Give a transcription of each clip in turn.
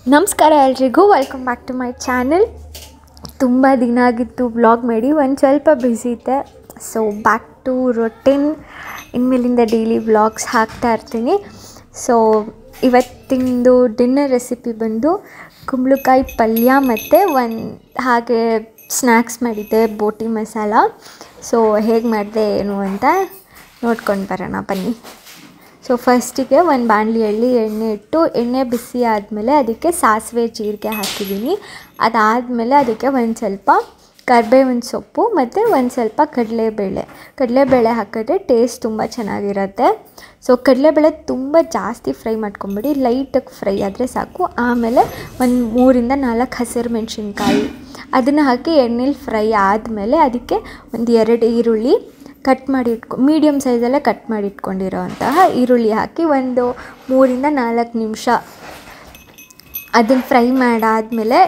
ನಮಸ್ಕಾರ ಎಲ್ರಿಗೂ, welcome back to my channel. ತುಂಬ ದಿನ ಆಗಿತ್ತು ವ್ಲಾಗ್ ಮಾಡಿ, ಒಂದು ಸ್ವಲ್ಪ ಬ್ಯುಸಿ ಇದ್ದೆ. So back to routine. ಇನ್ಮೇಲಿಂದ ಡೈಲಿ ವ್ಲಾಗ್ಸ್ ಹಾಕ್ತಾ ಇರ್ತೀನಿ. ಸೊ ಇವತ್ತಿಂದು ಡಿನ್ನರ್ ರೆಸಿಪಿ ಬಂದು ಕುಂಬಳಕಾಯಿ ಪಲ್ಯ ಮತ್ತು ಹಾಗೆ ಸ್ನ್ಯಾಕ್ಸ್ ಮಾಡಿದ್ದೆ, ಬೋಟಿ ಮಸಾಲ. ಸೊ ಹೇಗೆ ಮಾಡಿದೆ ಏನು ಅಂತ ನೋಡ್ಕೊಂಡು ಬರೋಣ ಬನ್ನಿ. ಸೊ ಫಸ್ಟಿಗೆ ಒಂದು ಬಾಣಲಿಯಲ್ಲಿ ಎಣ್ಣೆ ಇಟ್ಟು, ಎಣ್ಣೆ ಬಿಸಿ ಆದಮೇಲೆ ಅದಕ್ಕೆ ಸಾಸಿವೆ ಜೀರಿಗೆ ಹಾಕಿದ್ದೀನಿ. ಅದಾದಮೇಲೆ ಅದಕ್ಕೆ ಒಂದು ಸ್ವಲ್ಪ ಕರಿಬೇವಿನ ಸೊಪ್ಪು ಮತ್ತು ಒಂದು ಸ್ವಲ್ಪ ಕಡಲೆಬೇಳೆ ಹಾಕಿದ್ರೆ ಟೇಸ್ಟ್ ತುಂಬ ಚೆನ್ನಾಗಿರುತ್ತೆ. ಸೊ ಕಡಲೆಬೇಳೆ ತುಂಬ ಜಾಸ್ತಿ ಫ್ರೈ ಮಾಡ್ಕೊಂಬಿಡಿ, ಲೈಟಾಗಿ ಫ್ರೈ ಆದರೆ ಸಾಕು. ಆಮೇಲೆ ಒಂದು 3-4 ಹಸಿರು ಮೆಣಸಿನ್ಕಾಯಿ ಅದನ್ನು ಹಾಕಿ ಎಣ್ಣೆಲಿ ಫ್ರೈ ಆದಮೇಲೆ ಅದಕ್ಕೆ ಒಂದು 2 ಈರುಳ್ಳಿ ಕಟ್ ಮಾಡಿ ಮೀಡಿಯಮ್ ಸೈಜಲ್ಲೇ ಕಟ್ ಮಾಡಿ ಇಟ್ಕೊಂಡಿರೋ ಅಂತಹ ಈರುಳ್ಳಿ ಹಾಕಿ ಒಂದು 3-4 ನಿಮಿಷ ಅದನ್ನು ಫ್ರೈ ಮಾಡಾದಮೇಲೆ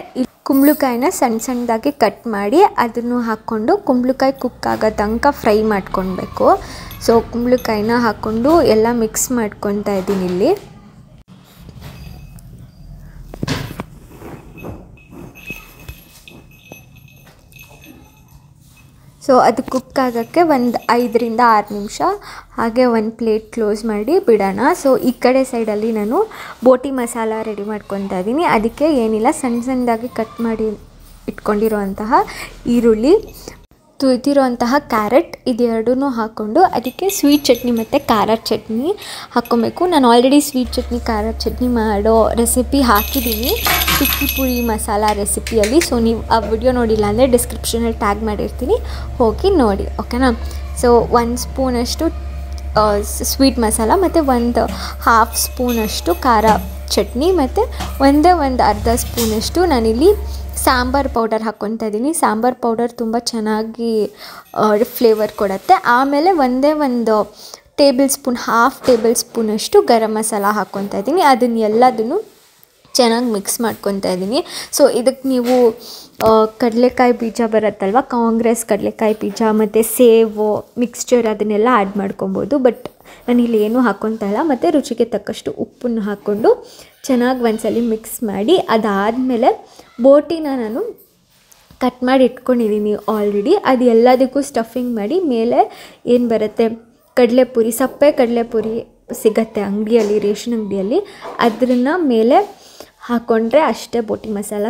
ಕುಂಬಳಕಾಯಿನ ಸಣ್ಣದಾಗಿ ಕಟ್ ಮಾಡಿ ಅದನ್ನು ಹಾಕ್ಕೊಂಡು ಕುಂಬಳಕಾಯಿ ಕುಕ್ ಆಗೋ ತನಕ ಫ್ರೈ ಮಾಡ್ಕೊಳ್ಬೇಕು. ಸೊ ಕುಂಬಳಕಾಯಿನ ಹಾಕ್ಕೊಂಡು ಎಲ್ಲ ಮಿಕ್ಸ್ ಮಾಡ್ಕೊತಾ ಇದ್ದೀನಿ ಇಲ್ಲಿ. ಸೊ ಅದು ಕುಕ್ ಆಗೋಕ್ಕೆ ಒಂದು 5-6 ನಿಮಿಷ ಹಾಗೆ ಒಂದು ಪ್ಲೇಟ್ ಕ್ಲೋಸ್ ಮಾಡಿ ಬಿಡೋಣ. ಸೊ ಈ ಕಡೆ ಸೈಡಲ್ಲಿ ನಾನು ಬೋಟಿ ಮಸಾಲ ರೆಡಿ ಮಾಡ್ಕೊತಾ ಇದ್ದೀನಿ. ಅದಕ್ಕೆ ಏನಿಲ್ಲ, ಸಣ್ಣದಾಗಿ ಕಟ್ ಮಾಡಿ ಇಟ್ಕೊಂಡಿರೋಂತಹ ಈರುಳ್ಳಿ, ತುರಿದಿರೋಂತಹ ಕ್ಯಾರೆಟ್, ಇದೆರಡೂ ಹಾಕ್ಕೊಂಡು ಅದಕ್ಕೆ ಸ್ವೀಟ್ ಚಟ್ನಿ ಮತ್ತು ಖಾರ ಚಟ್ನಿ ಹಾಕ್ಕೊಬೇಕು. ನಾನು ಆಲ್ರೆಡಿ ಸ್ವೀಟ್ ಚಟ್ನಿ ಖಾರ ಚಟ್ನಿ ಮಾಡೋ ರೆಸಿಪಿ ಹಾಕಿದ್ದೀನಿ ಟಿಕ್ಕಿ ಪುರಿ ಮಸಾಲ ರೆಸಿಪಿಯಲ್ಲಿ. ಸೊ ನೀವು ಆ ವಿಡಿಯೋ ನೋಡಿಲ್ಲ ಅಂದರೆ ಡಿಸ್ಕ್ರಿಪ್ಷನಲ್ಲಿ ಟ್ಯಾಗ್ ಮಾಡಿರ್ತೀನಿ, ಹೋಗಿ ನೋಡಿ, ಓಕೆನಾ. ಸೊ 1 ಸ್ಪೂನಷ್ಟು ಸ್ವೀಟ್ ಮಸಾಲ ಮತ್ತು ಒಂದು 1/2 ಸ್ಪೂನಷ್ಟು ಖಾರ ಚಟ್ನಿ ಮತ್ತು ಒಂದು ಅರ್ಧ ಸ್ಪೂನಷ್ಟು ನಾನಿಲ್ಲಿ ಸಾಂಬಾರು ಪೌಡರ್ ಹಾಕ್ಕೊತಾ ಇದ್ದೀನಿ. ಸಾಂಬಾರು ಪೌಡರ್ ತುಂಬ ಚೆನ್ನಾಗಿ ಫ್ಲೇವರ್ ಕೊಡುತ್ತೆ. ಆಮೇಲೆ ಒಂದು ½ ಟೇಬಲ್ ಸ್ಪೂನಷ್ಟು ಗರಂ ಮಸಾಲ ಹಾಕ್ಕೊತಾ ಇದ್ದೀನಿ. ಅದನ್ನೆಲ್ಲದನ್ನು ಚೆನ್ನಾಗಿ ಮಿಕ್ಸ್ ಮಾಡ್ಕೊತಾ ಇದ್ದೀನಿ. ಸೊ ಇದಕ್ಕೆ ನೀವು ಕಡಲೆಕಾಯಿ ಬೀಜ ಬರುತ್ತಲ್ವ, ಕಾಂಗ್ರೆಸ್ ಕಡಲೆಕಾಯಿ ಬೀಜ ಮತ್ತು ಸೇವು ಮಿಕ್ಸ್ಚರ್ ಅದನ್ನೆಲ್ಲ ಆ್ಯಡ್ ಮಾಡ್ಕೊಬೋದು. ಬಟ್ ನಾನಿಲ್ಲಿ ಏನೂ ಹಾಕ್ಕೊತಾ ಇಲ್ಲ. ಮತ್ತು ರುಚಿಗೆ ತಕ್ಕಷ್ಟು ಉಪ್ಪನ್ನು ಹಾಕ್ಕೊಂಡು ಚೆನ್ನಾಗಿ ಒಂದ್ಸಲಿ ಮಿಕ್ಸ್ ಮಾಡಿ, ಅದಾದಮೇಲೆ ಬೋಟಿನ ನಾನು ಕಟ್ ಮಾಡಿ ಇಟ್ಕೊಂಡಿದ್ದೀನಿ ಆಲ್ರೆಡಿ. ಅದು ಎಲ್ಲದಕ್ಕೂ ಸ್ಟಫಿಂಗ್ ಮಾಡಿ ಮೇಲೆ ಏನು ಬರುತ್ತೆ ಕಡಲೆಪುರಿ, ಸಪ್ಪೆ ಕಡಲೆಪುರಿ ಸಿಗತ್ತೆ ಅಂಗಡಿಯಲ್ಲಿ, ರೇಷನ್ ಅಂಗಡಿಯಲ್ಲಿ, ಅದನ್ನು ಮೇಲೆ ಹಾಕ್ಕೊಂಡ್ರೆ ಅಷ್ಟೇ. ಬೋಟಿ ಮಸಾಲ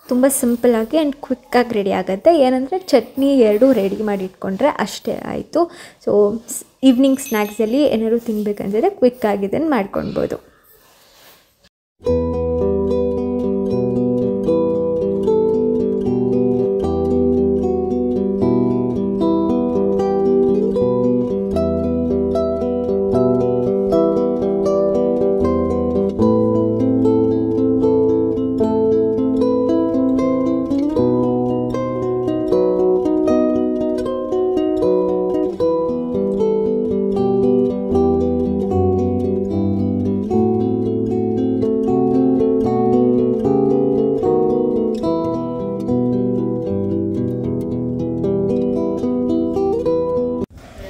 ತುಂಬ ಸಿಂಪಲ್ಲಾಗಿ ಆ್ಯಂಡ್ ಕ್ವಿಕ್ಕಾಗಿ ರೆಡಿ ಆಗುತ್ತೆ. ಏನಂದರೆ ಚಟ್ನಿ 2 ರೆಡಿ ಮಾಡಿ ಇಟ್ಕೊಂಡ್ರೆ ಅಷ್ಟೇ ಆಯಿತು. ಸೊ ಈವ್ನಿಂಗ್ ಸ್ನ್ಯಾಕ್ಸಲ್ಲಿ ಏನಾದ್ರು ತಿನ್ನಬೇಕಂದ್ರೆ ಕ್ವಿಕ್ಕಾಗಿ ಇದನ್ನು ಮಾಡ್ಕೊಳ್ಬೋದು.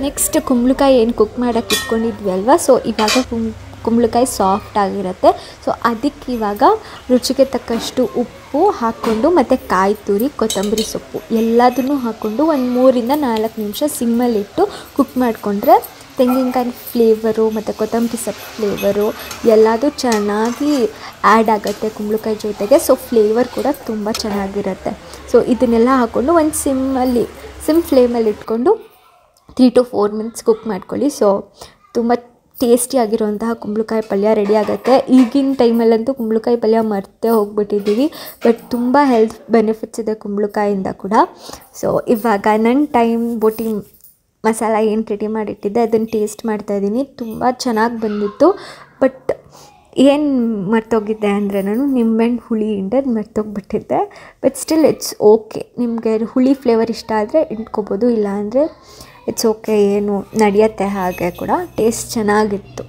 ನೆಕ್ಸ್ಟ್ ಕುಂಬಳಕಾಯಿ ಏನು ಕುಕ್ ಮಾಡೋಕ್ಕೆ ಇಟ್ಕೊಂಡಿದ್ವಿ ಅಲ್ವಾ, ಸೊ ಇವಾಗ ಕುಂಬಳಕಾಯಿ ಸಾಫ್ಟ್ ಆಗಿರುತ್ತೆ. ಸೊ ಅದಕ್ಕೆ ಇವಾಗ ರುಚಿಗೆ ತಕ್ಕಷ್ಟು ಉಪ್ಪು ಹಾಕ್ಕೊಂಡು ಮತ್ತು ಕಾಯಿ ತುರಿ, ಕೊತ್ತಂಬರಿ ಸೊಪ್ಪು ಎಲ್ಲದನ್ನೂ ಹಾಕ್ಕೊಂಡು ಒಂದು 3-4 ನಿಮಿಷ ಸಿಮ್ಮಲ್ಲಿಟ್ಟು ಕುಕ್ ಮಾಡಿಕೊಂಡ್ರೆ ತೆಂಗಿನಕಾಯಿ ಫ್ಲೇವರು ಮತ್ತು ಕೊತ್ತಂಬರಿ ಸೊಪ್ಪು ಫ್ಲೇವರು ಎಲ್ಲದೂ ಚೆನ್ನಾಗಿ ಆ್ಯಡ್ ಆಗುತ್ತೆ ಕುಂಬಳಕಾಯಿ ಜೊತೆಗೆ. ಸೊ ಫ್ಲೇವರ್ ಕೂಡ ತುಂಬ ಚೆನ್ನಾಗಿರುತ್ತೆ. ಸೊ ಇದನ್ನೆಲ್ಲ ಹಾಕ್ಕೊಂಡು ಒಂದು ಸಿಮ್ ಫ್ಲೇಮಲ್ಲಿ ಇಟ್ಕೊಂಡು 3 to 4 ಮಿನಿಟ್ಸ್ ಕುಕ್ ಮಾಡ್ಕೊಳ್ಳಿ. ಸೊ ತುಂಬ ಟೇಸ್ಟಿಯಾಗಿರುವಂತಹ ಕುಂಬಳಕಾಯಿ ಪಲ್ಯ ರೆಡಿ ಆಗುತ್ತೆ. ಈಗಿನ ಟೈಮಲ್ಲಂತೂ ಕುಂಬಳಕಾಯಿ ಪಲ್ಯ ಮರ್ತೇ ಹೋಗ್ಬಿಟ್ಟಿದ್ದೀವಿ, ಬಟ್ ತುಂಬ ಹೆಲ್ತ್ ಬೆನಿಫಿಟ್ಸ್ ಇದೆ ಕುಂಬಳಕಾಯಿಂದ ಕೂಡ. ಸೊ ಇವಾಗ ನನ್ನ ಬೋಟಿ ಮಸಾಲ ಏನು ರೆಡಿ ಮಾಡಿಟ್ಟಿದ್ದೆ ಅದನ್ನು ಟೇಸ್ಟ್ ಮಾಡ್ತಾಯಿದ್ದೀನಿ. ತುಂಬ ಚೆನ್ನಾಗಿ ಬಂದಿತ್ತು. ಬಟ್ ಏನು ಮರ್ತೋಗಿದ್ದೆ ಅಂದರೆ ನಾನು ನಿಂಬೆಹಣ್ಣು ಹುಳಿ ಹಿಂಡೋದು ಮರ್ತೋಗ್ಬಿಟ್ಟಿದ್ದೆ. But still it's okay. ನಿಮಗೆ ಹುಳಿ ಫ್ಲೇವರ್ ಇಷ್ಟ ಆದರೆ ಇಟ್ಕೋಬೋದು, ಇಲ್ಲ ಅಂದರೆ ಇಟ್ಸ್ ಓಕೆ, ಏನು ನಡೆಯುತ್ತೆ. ಹಾಗೆ ಕೂಡ ಟೇಸ್ಟ್ ಚೆನ್ನಾಗಿತ್ತು.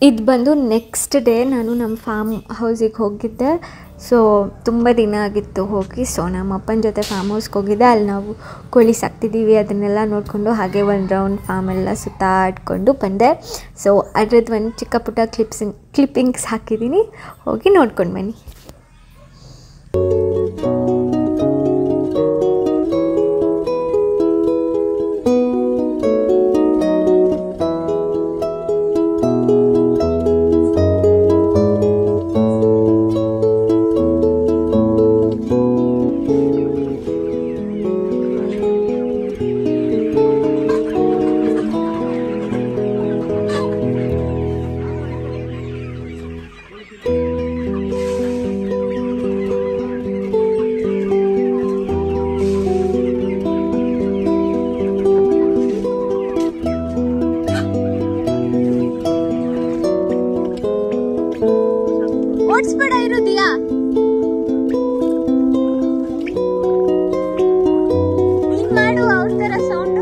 ಇದು ಬಂದು ನೆಕ್ಸ್ಟ್ ಡೇ ನಾನು ನಮ್ಮ ಫಾರ್ಮ್ ಹೌಸಿಗೆ ಹೋಗಿದ್ದೆ. ಸೊ ತುಂಬ ದಿನ ಆಗಿತ್ತು ಹೋಗಿ. ಸೊ ನಮ್ಮ ಅಪ್ಪನ ಜೊತೆ ಫಾರ್ಮ್ ಹೌಸ್ಗೆ ಹೋಗಿದ್ದೆ. ಅಲ್ಲಿ ನಾವು ಕೋಳಿ ಸಾಕ್ತಿದ್ದೀವಿ ಅದನ್ನೆಲ್ಲ ನೋಡಿಕೊಂಡು ಹಾಗೆ ಒಂದು ರೌಂಡ್ ಫಾರ್ಮೆಲ್ಲ ಸುತ್ತಾಡ್ಕೊಂಡು ಬಂದೆ. ಸೊ ಅದ್ರದ್ದು ಒಂದು ಚಿಕ್ಕ ಪುಟ್ಟ ಕ್ಲಿಪ್ಪಿಂಗ್ಸ್ ಹಾಕಿದ್ದೀನಿ, ಹೋಗಿ ನೋಡ್ಕೊಂಡು ಬನ್ನಿ. ಓಡಿಸ್ಬೇಡ ಇರೋದಿಯಾ ನೀನ್ ಮಾಡು ಅವ್ರ ತರ ಸೌಂಡ್.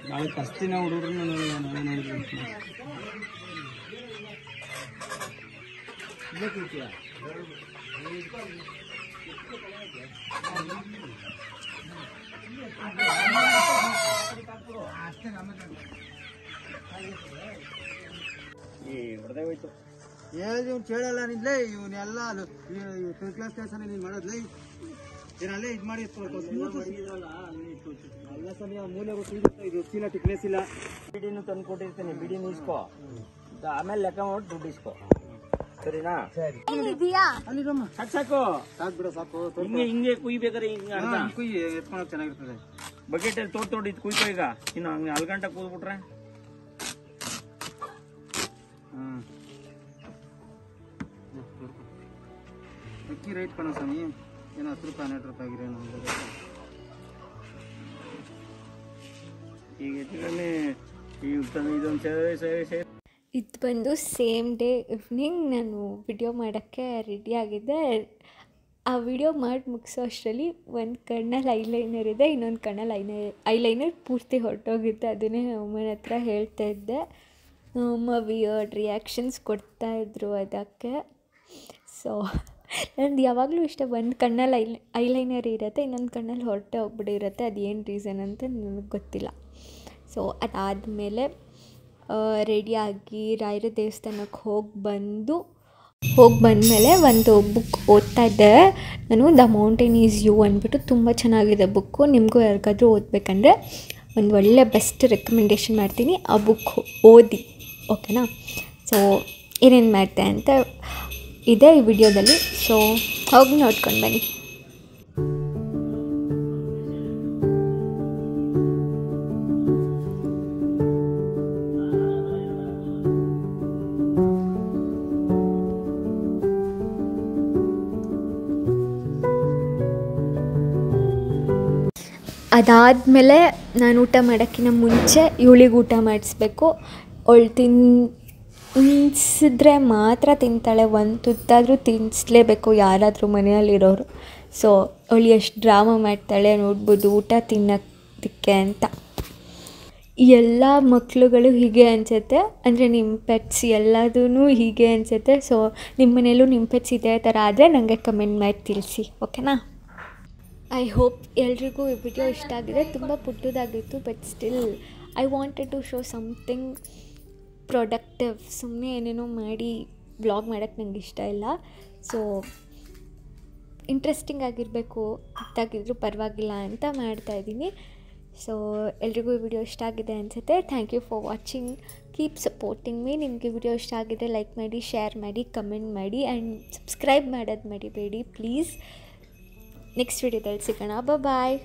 ನಾಳೆ ಕಸ್ತಿನ ಹುಡುಗರು ನಾಳೆ ನೋಡಿದ್ವಿ ಹೊಡೆದೇ ಹೋಯ್ತು. ಇವ್ನು ಕೇಳಲ್ಲ ನಿಂದ್ಲೇ, ಇವನ್ನೆಲ್ಲ ಕ್ಲಾಸ್ ಕೆಲಸನ ನೀನು ಮಾಡೋದ್ಲೇ, ಏನಲ್ಲೇ ಇದು ಮಾಡಿ ಅಲ್ಲ ಸರ್, ನೀವು ಮೂಲೆ ಗೊತ್ತಿರುತ್ತೆ, ಇದು ಚೀಲ ಟಿಕ್ಲೆಸ್ ಇಲ್ಲ. ಬಿಡಿನೂ ತಂದು ಕೊಟ್ಟಿರ್ತೇನೆ, ಬಿಡಿನೂ ಇಸ್ಕೋ, ಆಮೇಲೆ ಲೆಕ್ಕ ಮಾಡಿ ದುಡ್ಡು ಇಸ್ಕೋ, ಸರಿನಾ? ಸರಿ ಅಲ್ಲಿ ಸಾಕು ಸಾಕು ಸಾಕು ಬಿಡ ಸಾಕು. ಹಿಂಗೆ ಹಿಂಗೆ ಕುಯ್ಬೇಕಾದ್ರೆ ಹಿಂಗೆ ಕುಯ್ ಎತ್ಕೊಳಕ್ ಚೆನ್ನಾಗಿರ್ತದೆ. ಬಕೆಟ್ ಅಲ್ಲಿ ತೋಡ್ ಇದು ಕುಯ್ಕೋ. ಈಗ ಇನ್ನು ಹಂಗೆ 4 ಗಂಟೆ ಕೂದ್ಬಿಟ್ರೆ ಅಕ್ಕಿ ರೈಟ್ ಕಣ ಸ್ವಾಮಿ, ಏನೋ 10 ರೂಪಾಯಿ 12 ರೂಪಾಯಿ ಆಗಿರೋ ನಮ್ದು. ಈಗ ಇದೊಂದು ಇದು ಬಂದು ಸೇಮ್ ಡೇ ಈವ್ನಿಂಗ್ ನಾನು ವಿಡಿಯೋ ಮಾಡೋಕ್ಕೆ ರೆಡಿಯಾಗಿದ್ದೆ. ಆ ವಿಡಿಯೋ ಮಾಡಿ ಮುಗಿಸೋ ಅಷ್ಟರಲ್ಲಿ ಒಂದು ಕಣ್ಣಲ್ಲಿ ಐಲೈನರ್ ಇದೆ, ಇನ್ನೊಂದು ಕಣ್ಣಲ್ಲಿ ಐಲೈನರ್ ಪೂರ್ತಿ ಹೊರಟೋಗಿತ್ತು. ಅದನ್ನೇ ಅಮ್ಮನ ಹತ್ರ ಹೇಳ್ತಾ ಇದ್ದೆ. ಅಮ್ಮ ವಿಯರ್ಡ್ ರಿಯಾಕ್ಷನ್ಸ್ ಕೊಡ್ತಾಯಿದ್ರು ಅದಕ್ಕೆ. ಸೊ ನಂದು ಯಾವಾಗಲೂ ಇಷ್ಟ, ಒಂದು ಕಣ್ಣಲ್ಲಿ ಐಲೈನರ್ ಇರುತ್ತೆ, ಇನ್ನೊಂದು ಕಣ್ಣಲ್ಲಿ ಹೊರಟೆ ಹೋಗ್ಬಿಟ್ಟಿರುತ್ತೆ. ಅದು ಏನು ರೀಸನ್ ಅಂತ ನನಗೆ ಗೊತ್ತಿಲ್ಲ. ಸೊ ಅದಾದಮೇಲೆ ರೆಡಿಯಾಗಿ ರಾಯರ ದೇವಸ್ಥಾನಕ್ಕೆ ಹೋಗಿ ಬಂದಮೇಲೆ ಒಂದು ಬುಕ್ ಓದ್ತಾ ಇದ್ದೆ ನಾನು. ದ ಮೌಂಟೇನ್ ಈಸ್ ಯು ಅಂದ್ಬಿಟ್ಟು ತುಂಬ ಚೆನ್ನಾಗಿದೆ ಬುಕ್ಕು. ನಿಮಗೂ ಯಾರಿಗಾದ್ರೂ ಓದಬೇಕಂದ್ರೆ ಒಂದು ಒಳ್ಳೆ ಬೆಸ್ಟ್ ರೆಕಮೆಂಡೇಷನ್ ಮಾಡ್ತೀನಿ, ಆ ಬುಕ್ ಓದಿ, ಓಕೆನಾ? ಸೊ ಏನೇನು ಮಾಡ್ತೆ ಅಂತ ಇದೆ ಈ ವಿಡಿಯೋದಲ್ಲಿ. ಸೊ ಹೋಗಿ ನೋಡ್ಕೊಂಡು ಬನ್ನಿ. ಅದಾದಮೇಲೆ ನಾನು ಊಟ ಮಾಡೋಕ್ಕಿಂತ ಮುಂಚೆ ಇವಳಿಗೆ ಊಟ ಮಾಡಿಸ್ಬೇಕು. ಅವಳು ತಿನ್ಸಿದ್ರೆ ಮಾತ್ರ ತಿಂತಾಳೆ, ಒಂದು ತುತ್ತಾದರೂ ತಿನ್ನಿಸ್ಲೇಬೇಕು ಯಾರಾದರೂ ಮನೆಯಲ್ಲಿರೋರು. ಸೊ ಅವಳು ಎಷ್ಟು ಡ್ರಾಮಾ ಮಾಡ್ತಾಳೆ ನೋಡ್ಬೋದು ಊಟ ತಿನ್ನೋದಕ್ಕೆ ಅಂತ. ಎಲ್ಲ ಮಕ್ಳುಗಳು ಹೀಗೆ ಅನಿಸುತ್ತೆ, ಅಂದರೆ ನಿಮ್ಮ ಪೆಟ್ಸ್ ಎಲ್ಲದೂ ಹೀಗೆ ಅನಿಸುತ್ತೆ. ಸೊ ನಿಮ್ಮ ಮನೇಲೂ ನಿಮ್ಮ ಪೆಟ್ಸ್ ಇದೇ ಥರ ಆದರೆ ನನಗೆ ಕಮೆಂಟ್ ಮಾಡಿ ತಿಳಿಸಿ, ಓಕೆನಾ? ಐ ಹೋಪ್ ಎಲ್ರಿಗೂ ಈ ವಿಡಿಯೋ ಇಷ್ಟ ಆಗಿದೆ. ತುಂಬ ಪುಟ್ಟದಾಗಿತ್ತು, but still I wanted to show something productive. ಸುಮ್ಮನೆ ಏನೇನೋ ಮಾಡಿ ವ್ಲಾಗ್ ಮಾಡೋಕ್ಕೆ ನಂಗೆ ಇಷ್ಟ ಇಲ್ಲ. ಸೊ ಇಂಟ್ರೆಸ್ಟಿಂಗ್ ಆಗಿರಬೇಕು, ಅರ್ಥಾಗಿದ್ರೂ ಪರವಾಗಿಲ್ಲ ಅಂತ ಮಾಡ್ತಾಯಿದ್ದೀನಿ. ಸೊ ಎಲ್ರಿಗೂ ಈ ವಿಡಿಯೋ ಇಷ್ಟ ಆಗಿದೆ ಅನಿಸುತ್ತೆ. Thank you for watching, keep supporting me. ನಿಮಗೆ ವಿಡಿಯೋ ಇಷ್ಟ ಆಗಿದೆ ಲೈಕ್ ಮಾಡಿ, ಶೇರ್ ಮಾಡಿ, ಕಮೆಂಟ್ ಮಾಡಿ ಆ್ಯಂಡ್ ಸಬ್ಸ್ಕ್ರೈಬ್ ಮಾಡೋದು ಮರಿಬೇಡಿ ಪ್ಲೀಸ್. ನೆಕ್ಸ್ಟ್ ವಿಡಿಯೋದಲ್ಲಿ ಸಿಗೋಣ. ಬಾಯ್.